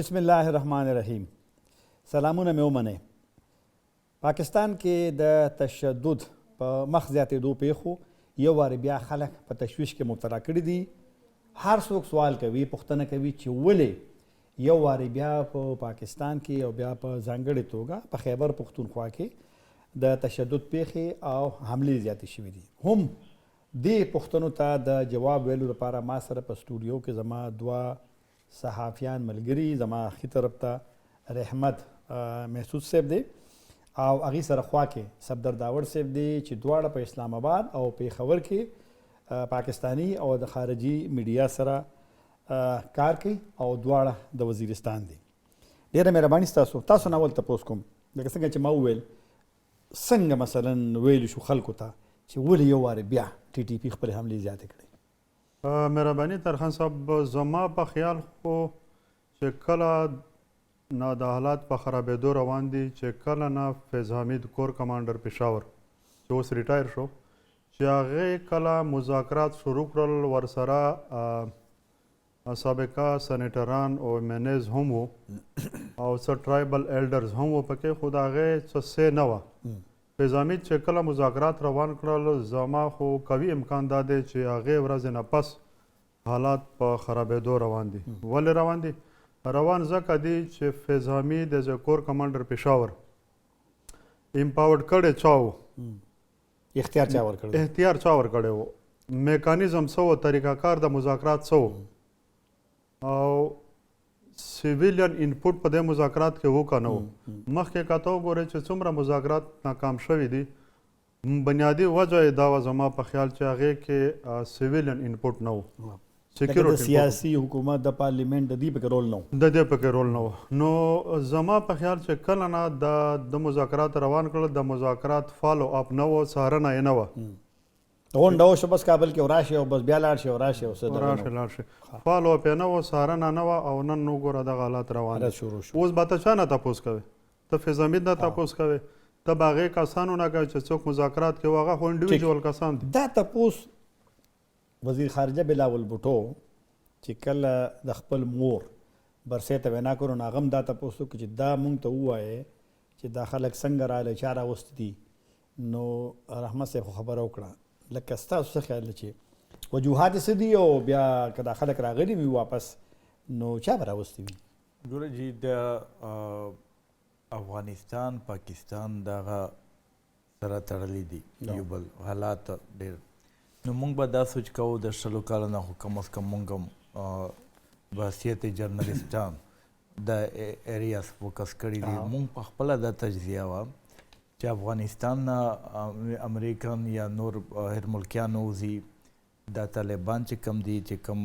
بسم الله الرحمن الرحیم. سلامونه مې ومنئ. پاکستان کې د تشدد په مخ زیاتېدو پیښو یو وارې بیا خلک په تشویش کې مبتلا کړي دي. هر څوک سوال کوي، پوښتنه کوي چې ولې یو وارې بیا په پاکستان کې او بیا په ځانګړې توګه په خیبر پښتونخوا کې د تشدد پیښې او حملې زیاتې شوي دي. هم دې پوښتنو ته د جواب ویلو لپاره ما سره په سټوډیو کې زما دوه صحافیان ملګري، زما ښي طرف ته رحمت محسود صاحب دی او هغې سره خوا کې صفدر داوړ صاحب دی چې دواړه په اسلام آباد او پېښور کې پاکستاني او د خارجي میډیا سره کار کوي او دواړه د وزیرستان دي. ډېره مهرباني ستاسو. تاسو نه اول تپوس کوم، لکه څنګه چې ما وویل څنګه مثلا ویلو شو خلکو ته چې ولې یو وارې بیا ټي ټي پي خپلې حملې زیاتې کړې؟ مهرباني ترخان صاحب، زما په خیال خو چې کله نه د حالات په خرابېدو روان دي، چې کله نه فیض حمید کور کمانډر پېښور چې اوس ریټایر شو، چې هغې کله مذاکرات شروع کړل، ورسره سابقه سینیټران او ایم هم وو او څه ټرایبل ایلډرز هم وو پکې، خو د هغې څه سی نه وه. فیض حمید چې کله مذاکرات روان کړل، زما خو قوي امکان دا دی چې هغې ورځې نه پس حالات په خرابېدو روان دي. ولې روان دي؟ روان ځکه دی چې فیض حمید ایز کور کمانډر پېښور امپاورډ کړی چا و؟ اختیار چا ورکړی؟ اختیار چا ورکړی و؟ میکانیزم څه و؟ طریقه کار د مذاکرات څه و؟ او سیویلین انپوټ په دې مذاکرات کې و که نه و؟ مخکې که ته وګورئ چې څومره مذاکرات ناکام شوي دي، بنیادي وجه یې دا وه زما په خیال چې هغې کې سیویلین انپوټ نه و، د سیاسي حکومت د پارلیمنت د دې پکې رول نه و، د دې پکې رول نه و. نو زما په خیال چې کله نه د مذاکرات روان کړل، د مذاکرات فالو اپ نه و، څارنه یې نه وه. غونډه وشوه بس کابل کې راشي او بس بیا لاړ شي او راشي او لاړ شي، فالو اپ یې نه و، څارنه نه وه. او نن وګوره دغه حالات روان دي. اوس به ته چا نه تپوس کوې؟ ته فیض حمید نه تپوس کوې؟ ته به هغې کسانو نه کوې چې څوک مذاکرات کوي، هغه خو انډیویجول کسان دي. دا تپوس وزیر خارجه بلاول بوټو چې کله د خپل مور برسې ته وینا کړو، نو هغه هم دا تپوس وکړو چې دا مونږ ته ووایې چې دا خلک څنګه راغلی، چا راوستي دي. نو رحمت صاحب خو خبره وکړه. لکه ستاسو څه خیال دی چې وجوهات څه دي او بیا که دا خلک راغلي وي واپس، نو چا به راوستي وي؟ ګوره جي د افغانستان پاکستان دغه سره تړلي دي یو بل حالات ډېر. نو موږ به دا سوچ کوو د 100 کالو نه خو کم از کم موږ هم بحثیت جرنلسټان د ایریاس فوکس کړي دي. موږ په خپله دا تجزیه وه چې افغانستان نه امریکن یا نور هر ملکیان وځي، دا طالبان چې کم دي، چې کم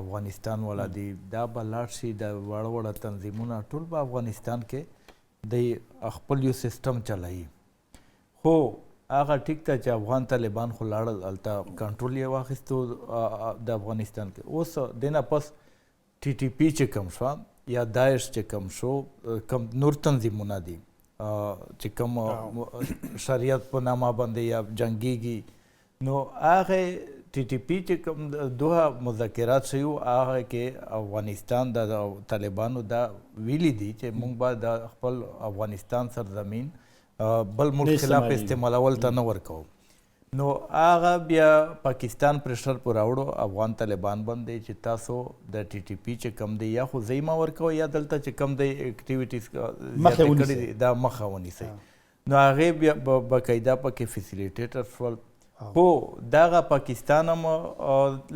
افغانستان والا دي، دا به لاړ شي، د وړه وړه تنظیمونه ټول به افغانستان کې د خپل یو سیسټم چلایي. خو هغه ټیک ته چې افغان طالبان خو لاړل، هلته کنټرول یې واخیستو د افغانستان کې. اوس دې نه پس ټي ټي پي چې کم شوه یا داعش چې کم شو، کم نور تنظیمونه دي چې کوم شریعت په نامه باندې یا جنګیږي، نو هغه ټي ټي پي چې کوم دوه مذاکرات شوي وو، هغه کې افغانستان د طالبانو دا ویلي دي چې موږ به د خپل افغانستان سرزمین بل ملک خلاف استعمالول ته نه ورکوو. نو هغه بیا پاکستان پریشر پر راوړو افغان طالبان باندې چې تاسو د ټي ټي پي چې کم دی یا خو ضیمه ورکوئ یا دلته چې کم دی اکټیویټیز زیاتې کړي دي دا مخه ونیسئ. نو هغې بیا باقاعده پکې فیسیلیټیټر شول. خو دغه پاکستان هم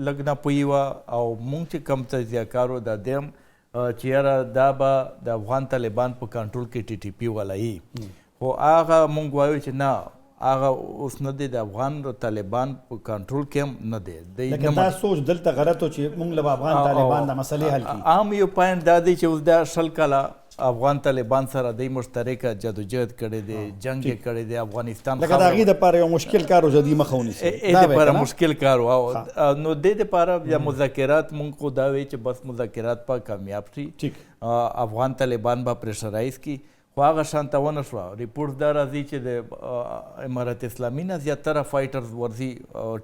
لږ ناپوهي وه او موږ چې کم تجزیه کار و دا دی هم چې یاره دا به د افغان طالبان په کنټرول کې ټي ټي پي والا یي. خو هغه موږ وایو چې نه، هغه اوس نه دی، د افغان طالبان په کنټرول کې هم نه دی. لکه دا سوچ دلته غلط و چې موږ له افغان طالبان د مسلې حل کړي. عام یو پوینټ دا دی چې اوس دا 100 کاله افغان طالبان سره دی مشترکه جدوجهد کړی دی، جنګ یې کړی دی. افغانستان لکه د هغې دپاره یو مشکل کار و چې دوی مخه ونیسي، دې دپاره مشکل کار و. نو دې دپاره بیا مذاکرات موږ خو دا وایي چې بس مذاکرات به کامیاب شي، افغان طالبان به پریشرایز کړي. خو هغه شانته ونه شوه. ریپورټ دا راځي چې د امارت اسلامي نه زیاتره فایټرز ورځي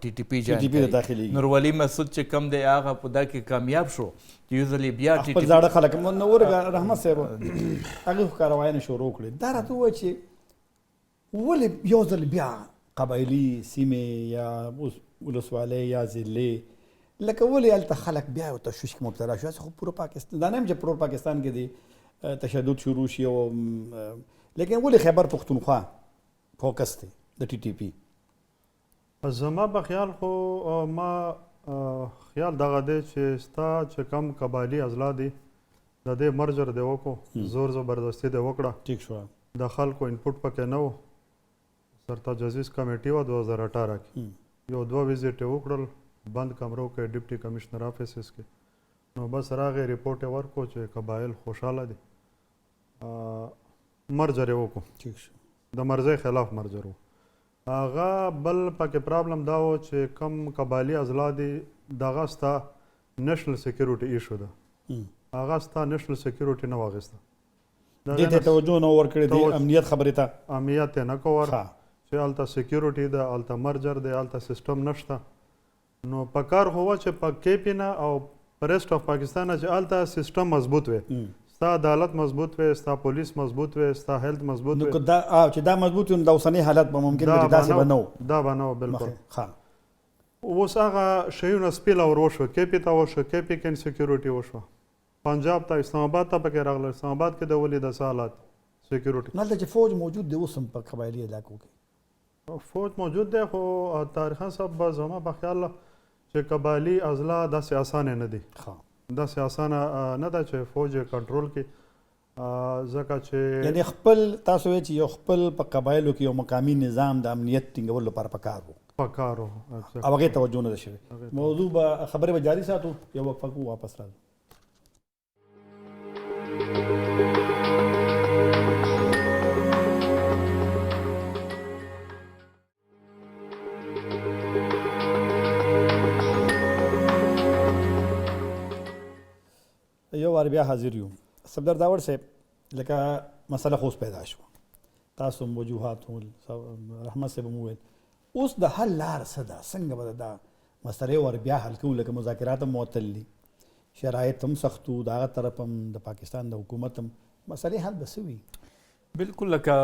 ټي ټي پي جوین کوي. نورولي مسعود چې کم دی هغه په دا کې کامیاب شو چې یوزلی بیا ټي ټي خپل زاړه خلک نو ورګه رحمت صاحب هغه کاروایي شروع کړي. دا راته وایي چې ولې یو ځل بیا قبایلي سیمې یا ولسوالۍ یا ضلعې لکه ولې هلته خلک بیا یو تشویش کې مبتلا شو؟ خو پوره پاکستان دا نه یم چې پوره پاکستان کې دی تشدد شروع شي او لیکن ولې خیبر پښتونخوا فوکس دی د ټي ټي پي؟ زما په خیال خو ما خیال دغه دی چې ستا چې کم قبایلي اضلاع دي د دې مرجر دی وکړو، زور زبردستي دی وکړه. ټیک شو. د خلکو انپوټ پکې نه و. سرتاجزیز کمیټي وه 2018 کې یو 2 ویزټ یې وکړل بند کمرو کې ډپټي کمشنر آفیسز کې. نو بس راغی ریپورټ یې ورکړو چې قبایل خوشحاله دي. مرجر یې وکړو. ټیک شو. د مرزۍ خلاف مرجر و. هغه بل پکې پرابلم دا و چې کم قبایلي اضلاع دي دغه ستا نیشنل سیکیورټي ایشو ده. هغه ستا نیشنل سیکیورټي نه واخیسته. دې ته توجه نه ورکړې د امنیت خبرې ته؟ امنیت یې نه کور چې هلته سیکیورټي ده، هلته مرجر دی، هلته سیسټم نشته. نو په کار خو وه چې په کې پي نه او په ریسټ آف پاکستان نه چې هلته سیسټم مضبوط وي، ستا عدالت مضبوط وي، ستا پولیس مضبوط وي، ستا هیلث مضبوط وي. چې دا مضبوط وي نو د اوسني حالت به ممکن وي چې داسې به نه و. دا به نه و بلکل. اوس هغه شیونه سپیله ور وشوه. کې پي ته وشوه، کې پي کې انسیکیورټي وشوه. پنجاب ته اسلام آباد ته پکې راغله. اسلام آباد کې د ولې داسې حالات سیکیورټي؟ نه هلته چې فوج موجود دی اوس هم په قبایلي علاقو کې فوج موجود دی، خو طاهر صاحب به زما په خیال چې قبایلي اضلاع داسې اسانه نه دي. داسې اسانه نه ده چې فوج یې کنټرول کړي، ځکه چې یعنې خپل تاسو وایئ چې یو خپل په قبایلو کې یو مقامي نظام د امنیت ټینګولو لپاره پکار و. پکار و او هغې توجه نه ده شوې. موضوع به خبرې به جاري ساتو، یو وقفه کوو، واپس راځو. یو وار بیا حاضر یو. صفدر داور صاحب، لکه مسله خو اوس پیدا شوه، تاسو هم وجوهات رحمت صاحب هم وویل، اوس د حل لاره څه ده؟ څنګه به دا مسلې ور بیا حل کوو؟ لکه مذاکرات هم معطل دي، شرایط هم سخت وو، د هغه طرف هم د پاکستان د حکومت هم، مسلې حل به څه وي؟ بالکل لکه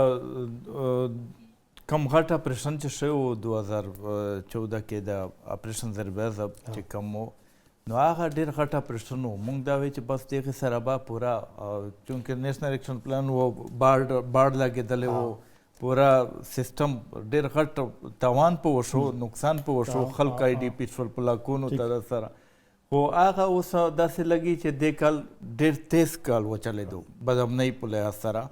کم غټ اپریشن چې شوی و 2014 کې د اپریشن زربیزه چې کم و، نو هغه ډېر غټ اپریشن و. موږ دا وایو چې بس دغې سره به پوره چونکې نیشنل ایکشن پلان و، باډ لګېدلی و، پوره سیسټم ډېر غټ تاوان په وشو، نقصان په وشو، خلک آی ډي پي شول په لاکونو ته سره. خو هغه اوس داسې لګي چې دې کال ډېر تیز کال وچلېدو بدامنۍ په لحاظ سره.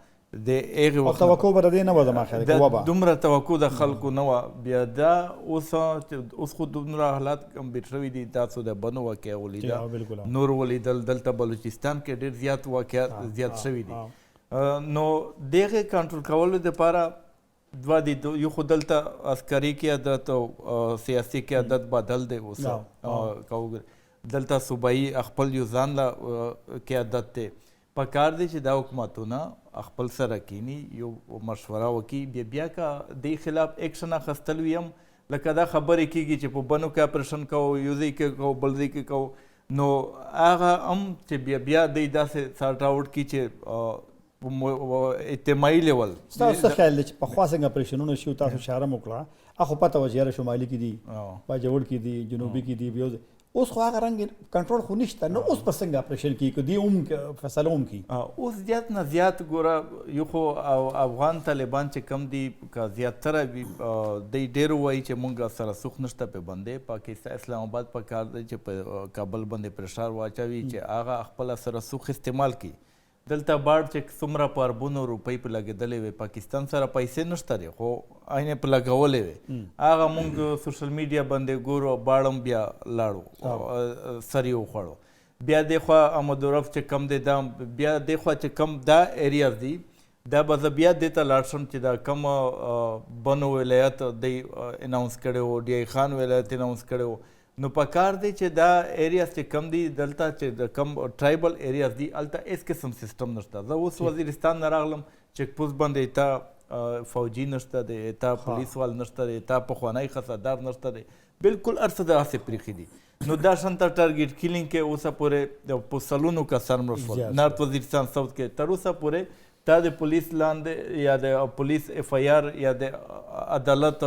د هغې وخت توقع به د دې نه وه زما خیال کې وبه دومره توقع د خلکو نه وه. بیا دا اوس خو دومره حالات کمبیر شوي دي، تاسو د بنو واقعه ولیده، نور ولیدل، دلته بلوچستان کې ډېر زیات واقعات زیات شوي دي. نو دغې کنټرول کولو دپاره دوه دي، یو خو دلته عسکري قیادت او سیاسي قیادت بدل دی. اوس دلته صوبایي خپل یو ځان له قیادت دی. پکار دی چې دا حکومتونه خپل سره کینی، یو مشوره وکړي، بیا که دې خلاف ایکشن اخیستل وي هم لکه دا خبرې کېږي چې په بنو کې اپریشن کوو، یو ځای کې کوو، بل ځای کې کوو، نو هغه هم چې بیا دی داسې سارټ آوټ کړي چې اجتماعي لیول. ستاسو څه خیال دی چې پخوا څنګه اپریشنونه شي؟ تاسو اشاره مو کړه، خو پته وه چې یاره شمالي کې دي، باجوړ کې دي، جنوبي کې دي، بیا اوس خو هغه رنګ کنټرول خو نشته. نو اوس په څنګه اپریشن کیږي؟ که دې هم فیصله هم کړي؟ اوس زیات نه زیات ګوره، یو خو افغان طالبان چې کم دي که زیاتره وي دی ډېر وایي چې موږ سره سوخ نشته پې باندې. پاکستان اسلام آباد په کار دی چې په کابل باندې پرشار واچوي چې هغه خپله سره سوخ استعمال کړي. دلته باډ چې څومره په اربونو روپۍ په لګېدلې وې، پاکستان سره پیسې نشته دی، خو عینې په لګولې وې. هغه موږ سوشل میډیا باندې ګورو، باډ هم بیا لاړو، سر یې وخوړو. بیا دېخوا احمدورف چې کم دی، دا بیا دېخوا چې کم دا ایریاز دي، دا به زه بیا دې ته لاړ شم چې دا کم بنو ولایت دی اناونس کړی و، ډی آی خان ولایت اناونس کړی و. نو پکار دی چې دا ایریاز چې کم دي، دلته چې د کم ټرایبل ایریاز دي، هلته هېڅ قسم سیسټم نشته. زه اوس وزیرستان نه راغلم، چیک پوسټ باندې تا فوجي نشته دی، تا پولیس وال نشته دی، تا پخوانی خصدار نشته دی، بالکل هر څه داسې پریښي دي. نو دا شانته ټارګېټ کیلینګ کې اوسه پورې په سلونو کسان مړه شول. نارت وزیرستان ساوث کې تر اوسه پورې تا د پولیس لاندې یا د پولیس اف آی آر یا د عدالت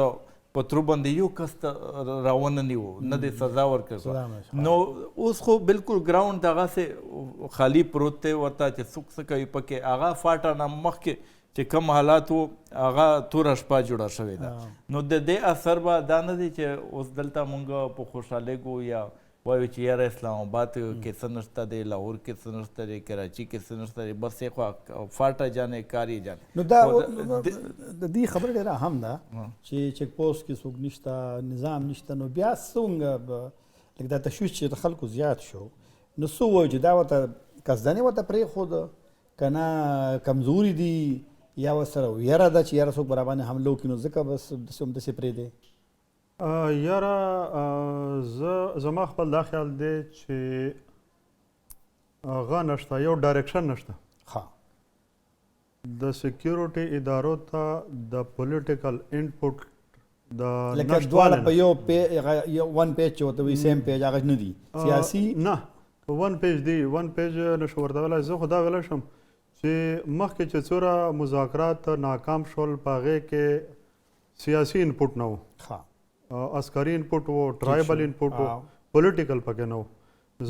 په ترو باندې یو کس ته راونه نیو، نه د سزا ورکړه. نو اوس خو بالکل ګراوند دغسې خالی پروت دی، ورته چې څوک څه کوي پکې هغه فاټه نه مخکې چې کوم حالات و هغه توره شپه جوړه شوې ده. نو د دې اثر به دا نه دی چې اوس دلته مونږ په خوشحالۍ ګو یا وایو چې یاره اسلام آباد کې څه نشته دی، لاهور کې څه نشته دی، کراچي کې څه نشته دی، بس یې خو فاټه جانې کاري جانې. نو دا د دې خبره ډېره اهم ده چې چیک پوسټ کې څوک نشته، نظام نشته، نو بیا څنګه لکه دا تشویش چې د خلکو زیات شو، نو څه وایو چې دا ورته قصدنې ورته پرېښود که نه کمزوري دي یا ورسره ویره ده چې یاره څوک به راباندې حمله وکړي، نو ځکه بس داسې همداسې پرېږدی؟ یاره زما خپل دا خیال دی چې هغه نشته، یو ډایرکشن نشته. د سکیورټي ادارو ته د پولیټیکل انپوټ د لکه دواړه په یو ون پیج چې ورته وایي سیم پیج هغه نه دي سیاسي؟ نه، ون پیج دی، ون پیج نشو ورته ویلی. زه خو دا ویلی شم چې مخکې چې څومره مذاکرات ناکام شول په هغې کې سیاسي انپوټ نه و، عسکري انپوټ و، ټرایبل انپوټ و، پولیټیکل پکې نه و.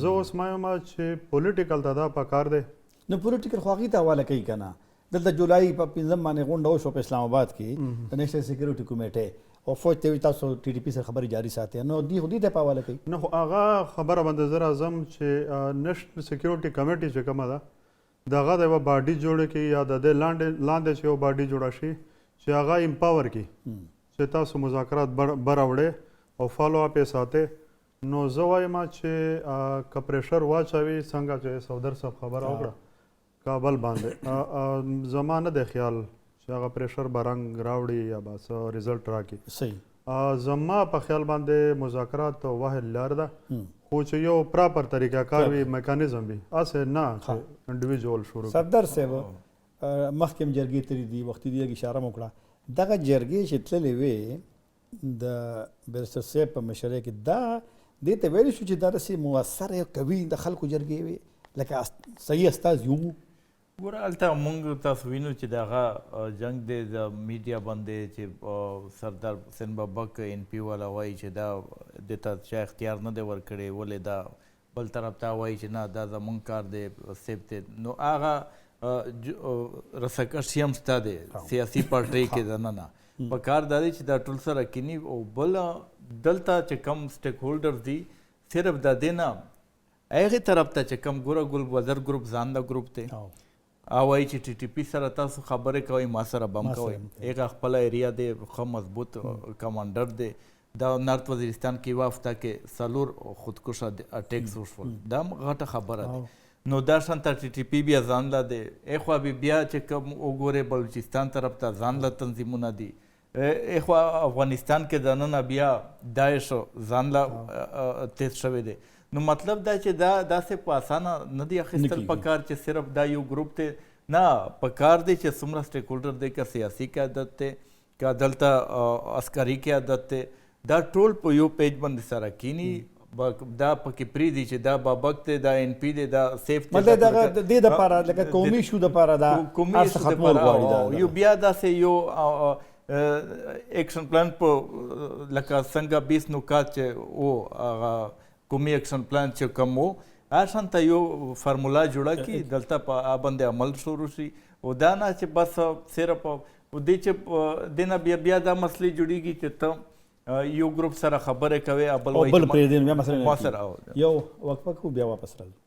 زه اوس ما یم چې پولیټیکل ته دا پکار دی. نو پولیټیکل خو هغې ته حواله کوي که نه؟ دلته جولای په 5 باندې غونډه وشوه په اسلام آباد کې د نیشنل سکیورټي کمیټې، او فوج ته وایي تاسو ټي ټي پي سره خبرې جاري ساتئ، نو دوی خو دې ته په حواله کوي. نه خو هغه خبره باندې زه راځم چې نیشنل سکیورټي کمیټي چې کومه ده د هغه د یوه باډي جوړه کړي یا د دې لاندې چې یو باډي جوړه شي چې هغه امپاور کړي چې تاسو مذاکرات براوړئ او فالو اپ یې ساتئ. نو زه وایم چې که پریشر واچوي څنګه چې صفدر صاحب خبره وکړه کابل باندې، زما نه دی خیال چې هغه پریشر به رنګ راوړي یا به څه ریزلټ راکړي. صحیح. زما په خیال باندې مذاکرات واحد لار ده، خو چې یو پراپر طریقه کار وي، میکانیزم وي، هسې نه چې انډیویجوال شروع. صفدر صاحب مخکې هم جرګې تللي دي، وختي دې لږ اشاره مو کړه، دغه جرګې چې تللې وې د بیرسټر صاحب په مشرۍ کې، دا دې ته ویلی شو چې دا داسې مؤثره قوي د خلکو جرګې وې لکه صحیح استازي وو؟ ګوره هلته موږ تاسو وینو چې د هغه جنګ دی د میډیا باندې چې سردار حسین بابک ان پي والا وایي چې دا دې ته چا اختیار نه دی ورکړی، ولې دا بل طرف ته وایي چې نه دا زموږ کار دی سیب دی. نو هغه رسکشي هم شته دی سیاسي پارټۍ کې دننه. په کار دا دی چې دا ټول سره کینی، او بل دلته چې کم سټیک هولډرز دي صرف د دې نه هغې طرف ته چې کم ګوره ګل وزر ګروپ ځان د ګروپ دی وایي چې ټي ټي پي سره تاسو خبرې کوئ، ما سره بم کوئ. هغه خپله ایریا دی، ښه مضبوط کمانډر دی. دا نارت وزیرستان کې یوه هفته کې 4 خودکشه اټیکس وشول، دا هم غټه خبره ده. نو دا شانته ټي ټي پي بیا ځان له دی، اخوا بیا چې کوم وګورې بلوچستان طرف ته ځان له تنظیمونه دي، اخوا افغانستان کې دننه بیا داعش ځان له تیز شوی دی. نو مطلب دا چې دا داسې په اسانه نه دی اخیستل پکار چې صرف دا یو ګروپ دی، نه پکار دی چې څومره سټیک هولډر دی، که سیاسي قیادت دی، که دلته عسکري قیادت دی، دا ټول په یو پیج باندې سره کینی، دا پکې پرېږدي چې دا بابک دی، دا ان پي دی، دا سیف دی. مطلب دغه د دې دپاره لکه قومي شو دپاره دا هر څه ختمول غواړي. یو بیا داسې یو ایکشن پلان په لکه څنګه 20 نکات چې و هغه قومي ایکشن پلان چې کوم و هغه شانته یو فرمولا جوړه کړي، دلته په هغه باندې عمل شروع شي، او دا نه چې بس صرف دې چې دې نه بیا دا مسلې جوړېږي چې ته یو ګروپ سره خبرې کوې او بل بل پرېږدي، بیا مسله ما سره یو وقفه کوو بیا واپس راځو.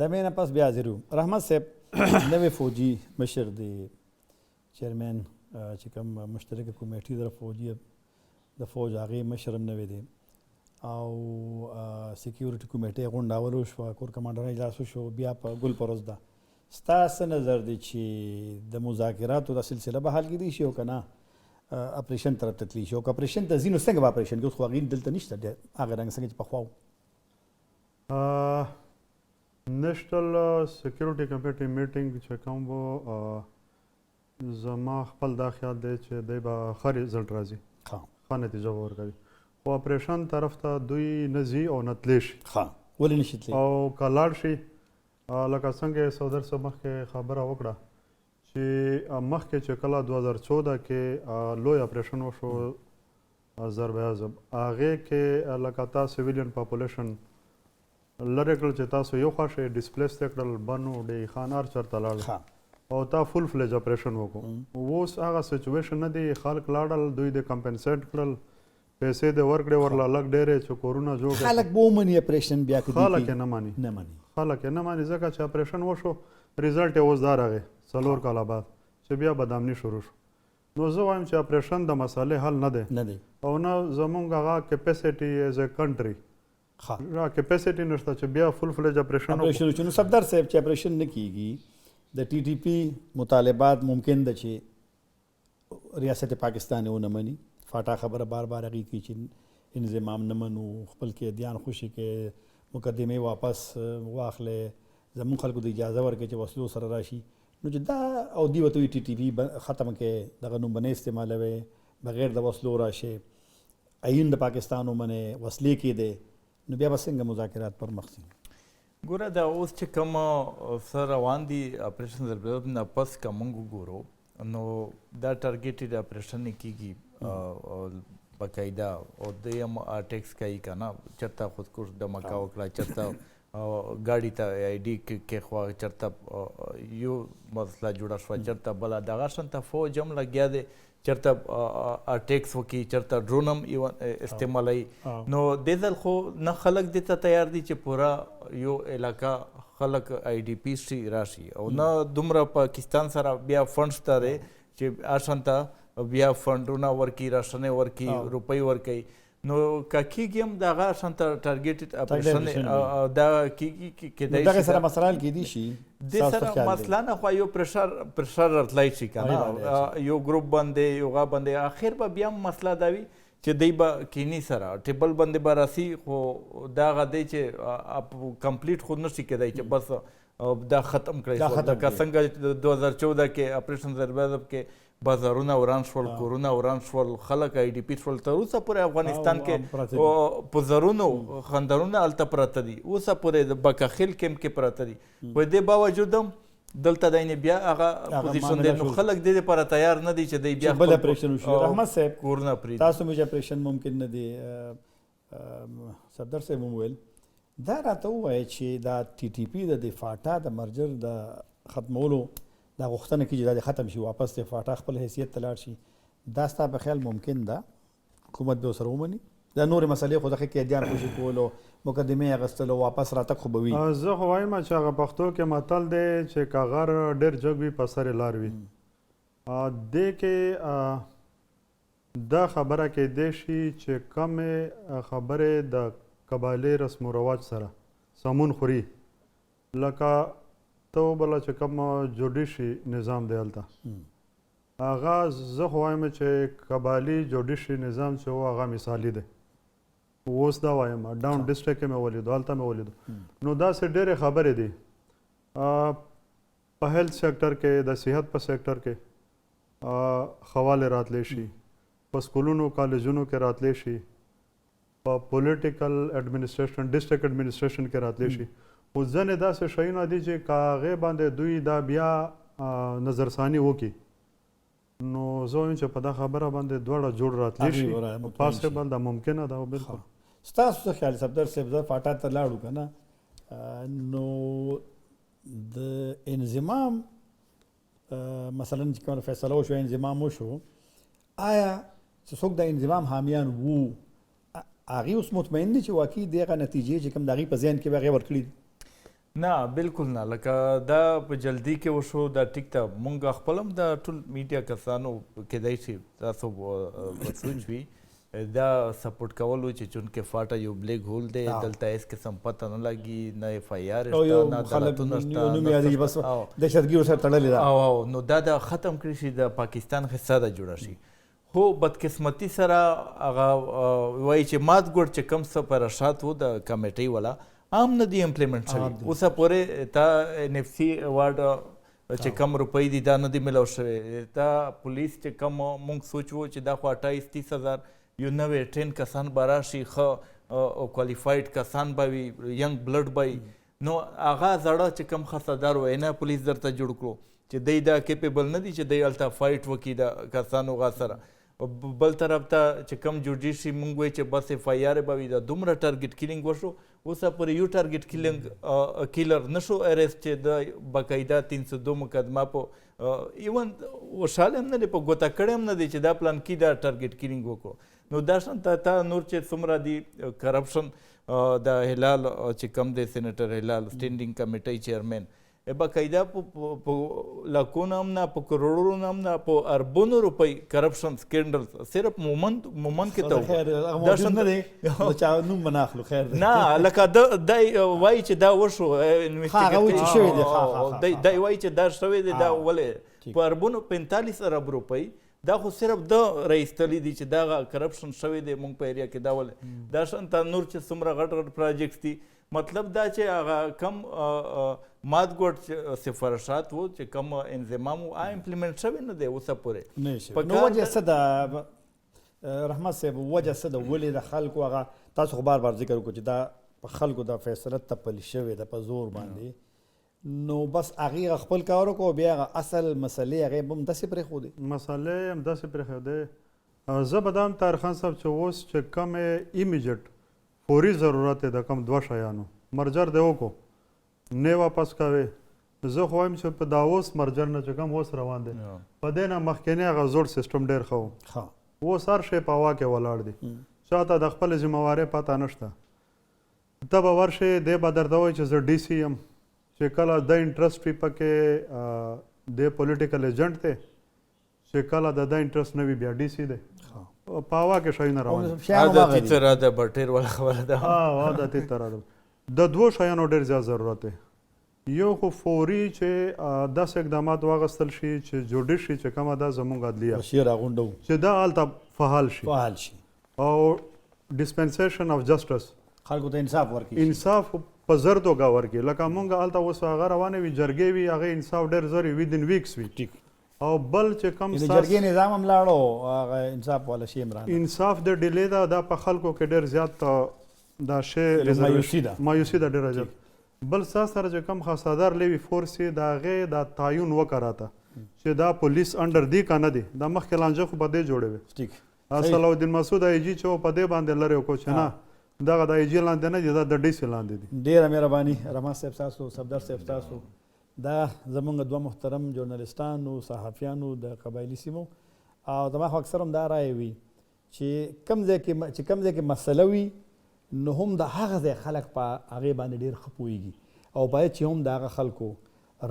د مې نه پس بیا حاضر یو. رحمت صاحب نوی فوجي مشر دی، چیرمین چې کوم مشترکه کمیټې د فوجي د فوج هغې مشر هم نوی دی، او سکیورټي کمیټې غونډه اول وشوه، کور کمانډران اجلاس وشو، بیا په ګل پروز ده ستا څه نظر دی چې د مذاکراتو دا سلسله به حل کېدی شي او که نه اپریشن طرف ته تللی شي او که اپریشن ته ځي نو څنګه به اپریشن کوي؟ اوس خو هغې دلته نشته هغه رنګ څنګه چې پخوا و. نیشنل سیکیورټي کمیټي میټینګ چې کوم و زما خپل دا خیال دی چې دی به ښه رزلټ راځي، ښه نتیجه به ورکوي. خو اپریشن طرف ته دوی نه ځي او نه تللی شي. ولې نه شي تللی؟ او که لاړ شي لکه څنګه صدر صاحب مخکې خبره وکړه چې مخکې چې کله 2014 کې لوی اپریشن وشو ضرب اعظم، هغې کې لکه تا سیویلین پاپولیشن لرې کړل چې تاسو یو خوا شئ، ډسپلیس یې کړل، بنو ډی خانار چېرته لاړل او تا فل فلیج اپریشن وکړو. اوس هغه سچویشن نه دی، خلک لاړل، دوی د کمپنسیټ کړل، پیسې دې ورکړې ورله لږ ډېرې چې کورونه جوړ کړل. خلک به ومني اپریشن بیا که خلک یې نه ماني، خلک یې نه ماني ځکه چې اپریشن وشو رزلټ یې اوس دا راغی 4 کاله بعد چې بیا بدامني شروع شو. نو زه وایم چې اپریشن د مسالې حل نه دی او نه زمونږ هغه کیپیسټي ایز ا کنټري کیپیسټي نشته چې بیا فل فلیج اپریشن وکړو. نو صفدر صاحب چې اپریشن نه کیږي د ټي ټي پی مطالبات ممکن ده چې ریاست پاکستان یې ونه مني. فاټا خبره بار بار هغې کوي چې انضمام نه منو، خپل قیدیان خوشي کې مقدمې واپس واخلې، زمونږ خلکو ته اجازه ورکړي چې وسلو سره راشي. نو چې دا او دوی ورته وایي ټي ټي پی ختم کړئ، دغه نوم به نه استعمالوئ، بغیر د وسلو راشئ، عین د پاکستان ومنئ، وسلې کېدئ، نو بیا به څنګه مذاکرات پر مخ ځي؟ ګوره دا اوس چې کوم څه روان دي اپریشن ضرب نه پس که موږ وګورو نو دا ټارګېټډ اپریشن یې کېږي باقاعده او دوی هم اټیکس کوي که نه، چېرته خودکش دمکه وکړه، چېرته ګاډي ته آی ډي کېښوه، چېرته یو مسله جوړه شوه، چېرته بله دغه شانته فوج هم لګیا دی، چېرته اټیکس وکړي، چېرته ډرون هم استعمالوي. نو دې ځل خو نه خلک دې ته تیار دي چې پوره یو علاقه خلک آی ډي پي شي راشي او نه دومره پاکستان سره بیا فنډ شته دی چې هشانته بیا فنډونه ورکړي، راشنې ورکړي، روپۍ ورکوي. نو که کېږي هم د هغه شانته ټارګېټډ اپریشن دا کېږي کېدای شي دغه سره مسله حل کېدی شي. دې سره مسله نه خو یو پرشر راتلی شي که نه، یو ګروپ باندې یو هغه باندې اخر به بیا هم مسله دا وي چې دی به کینی سره ټیبل باندې به راسي، خو دا هغه دی چې کمپلیټ خو نشي کېدی چې بس دا ختم کړی شو. لکه څنګه 2014 کې اپریشن ضرب اعظم کې بازارونه وران شول، کورونه وران شول، خلک آی ډي پي شول. تر اوسه پورې افغانستان کې په زرونو خندرونه هلته پراته دي، اوسه پورې د بکاخیل کیمپ کې پراته دي. په دې باوجود هم دلته دی بیا هغه پوزیشن دی. نو خلک دې لپاره تیار نه دي چې دی بیا بل اپریشن وشي. رحمت صاحب کورونه پرېږدي، تاسو مې چې اپریشن ممکن نه دی، صفدر صاحب وویل دا راته ووایه چې دا ټي ټي پي د فاټا د مرجر د ختمولو دا غوښتنه کوي چې دا ختم شي، واپس د فاټا خپل حیثیت ته لاړ شي. دا ستا په خیال ممکن ده حکومت به ورسره ومني؟ دا نورې مسلې خو دغه قیدیان خوشي کولو، مقدمې اخیستلو، واپس راتګ خو به وي. زه خو وایم چې هغه پښتو کې متل دی چې که غر ډېر جګ وي په سر یې لار وي. دې کې دا خبره کېدی شي چې کمې خبرې د قبایلي رسم و رواج سره سمون خوري، لکه ته وبله چې کوم جوډیشي نظام دی هلته، هغه زه خو وایم چې قبایلي جوډیشي نظام چې و هغه مثالي دی. اوس دا وایم ډاون ډسټرکټ کې مې ولیدو، هلته مې ولیدو. نو داسې ډېرې خبرې دي. په هیلث سیکټر کې، د صحت په سیکټر کې خواله راتلی شي، په سکولونو کالجونو کې راتلی شي، په پولیټیکل ایڈمنسټریشن ډسټرکټ ایڈمنسټریشن کې راتلی شي. خو ځینې داسې شیونه دي چې که هغې باندې دوی دا بیا نظرثاني وکړي نو زه وایم چې په دا خبره باندې دواړه جوړ راتلی شي. پاسبل دا ممکنه ده. بالکل ستاسو څه خیال صفدر صاحب؟ زه فاټا ته لاړو که نه، نو د انضمام مثلا چې کومه فیصله وشو، انضمام وشو، آیا چې څوک د انضمام حامیان وو هغې اوس مطمئن دي چې واقعي دغه نتیجې چې کوم د هغې په ذهن کې به هغې ورکړي؟ نه بالکل نه. لکه دا په جلدي کې وشو، دا ټیک ته مونږ خپل هم د ټول میډیا کسانو کېدای شي تاسو په سوچ وي دا سپورټ کول و چې چونکې فاټه یو بلیک هول دی دلته هیڅ قسم پته نه لګي نه اف آی آر شته نه عدالتونه شته دهشتګي ورسره تړلې ده او نو دا د ختم کړي شي د پاکستان حصه ده جوړه شي خو بدقسمتي سره هغه وایي چې مات ګوډ چې کم څه پرشات و د کمیټۍ والا عام نه دي امپلیمنټ شوي اوسه پورې تا ان اف سی ایوارډ چې کم روپۍ دي دا نه دي میلاو شوی تا پولیس چې کم مونږ سوچ و چې دا خو 28-30 هزار یو نوې ټرین کسان به راشي ښه کوالیفاید کسان به وي ینګ بلډ به وي نو هغه زړه چې کم خصدار وای نه پولیس درته جوړ کړو چې دی دا کیپیبل نه دي چې دی هلته فایټ وکړي د کسانو غا سره بل طرف ته چې کم جوډیشي مونږ وایي چې بس اف آی آر به وي د دومره ټارګېټ کیلینګ وشو اوسه پورې یو ټارګېټ کیلینګ کیلر نشو اریسټ چې د باقاعده 302 مقدمه په ایون وشاله هم نه دی په ګوته کړی هم نه دی چې دا پلان کې دا ټارګېټ کیلینګ وکړو نو دا شان تا نور چې څومره دي کرپشن د هلال چې کم دی سینیټر هلال سټینډینګ کمیټۍ چیرمین باقاعده په لاکونو هم نه په کروڑونو هم نه په اربونو روپۍ کرپشن سکینډل صرف مومنت کې ته دا شان نه دی چا نوم بناخلو خیر نه لکه دای وایي چې دا وشو هغه وایي چې شوی دی دای وایي چې دا شوی دی دا ولې په اربونو 45 ارب روپۍ دا خو صرف د رئیستلی دي چې دا کرپشن شوی دی مونږ په ایریا کې دا ولې دا شان ته نور چې څومره غټ غټ پروجیکټس دي مطلب دا چې هغه کم مات ګوډ سفارشات وو چې کم انضمام وو امپلیمنټ شوی نه دی اوسه پورې نو وجه څه ده رحمت صاحب وجه څه ده ولې د خلکو هغه تاسو خو بار ذکر وکړو چې دا په خلکو د فیصله تپل شوې ده په زور باندې نو بس هغې خپل کار وکړو بیا هغه اصل مسلې هغې به هم داسې پرېښودې مسلې هم داسې پرېښودې زه به دا هم طاهر خان صاحب چې اوس چې کم ایمیجیټ فوري ضرورت دی د کم دوه شیانو مرجر دی وکړو نه واپس کوې زه خو وایم چې په دا اوس مرجر نه چې کم اوس روان دی په دې نه مخکینی هغه زوړ سیسټم ډېر ښه و اوس هر شی په هوا کې ولاړ دی چاته د خپلې ذمهوارۍ پته نشته ته به ورشې دی به درته وایي چې زه ډي سی یم چې کله د انټرسټ وي پکې د پولیټیکل ایجنټ دی چې کله د انټرسټ نه وي بیا ډي سی دی په هوا کې شیونه روان عادتي طرح د بټیر والا خبره ده عادتي طرح ده د دوه شیانو ډېر زیات ضرورت دی یو خو فوري چې داسې اقدامات واخیستل شي چې جوډیشي چې کومه ده زموږ عدلیه چې دا هلته فعال شي او ډسپنسیشن اف جسټس خلکو ته انصاف ورکړي انصاف په زر توګه ورکړي لکه مونږ هلته اوس هغه روانې وي جرګې وي هغې انصاف ډېر زر وي ودین ویکس وي او بل چې کم جرګې نظام هم لاړو هغه انصاف والا شی هم رانه انصاف د ډیلې ده دا په خلکو کې ډېر زیات دا شی مایوسي ده ډېره زیات بل ستا سره چې کم خاصادار لیوي فورس یې د هغې دا تعین وکړه ته چې دا پولیس انډر دی که نه دی دا مخکې لانجه خو په دې جوړې وې صلاح مسعود آی جي چې و په دې باندې لرې وکړو چې نه دغه د آی جي لاندې نه دي دا د ډي سي لاندې دي ډېره مهرباني رحمت صاحب تاسو صفدر صاحب تاسو دا زمونږ دوه محترم ژورنالستانو صحافیانو د قبایلي سیمو او زما خو اکثر هم دا رایه وي چې کوم ځای کې مسله وي نو هم د هغه ځای خلک په هغې باندې ډېر ښه پوهېږي او باید چې هم د هغه خلکو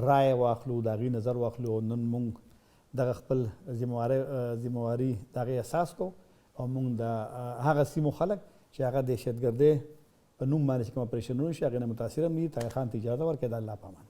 رایه واخلو د هغې نظر واخلو او نن موږ دغه خپل ذمهواري د هغې احساس کوو او موږ د هغه سیمو خلک چې هغه دهشتګردۍ په نوم باندې چې کوم اپریشنونه شي هغې نه متاثره هم دي طاهر خان ته اجازه ورکړئ د الله په امان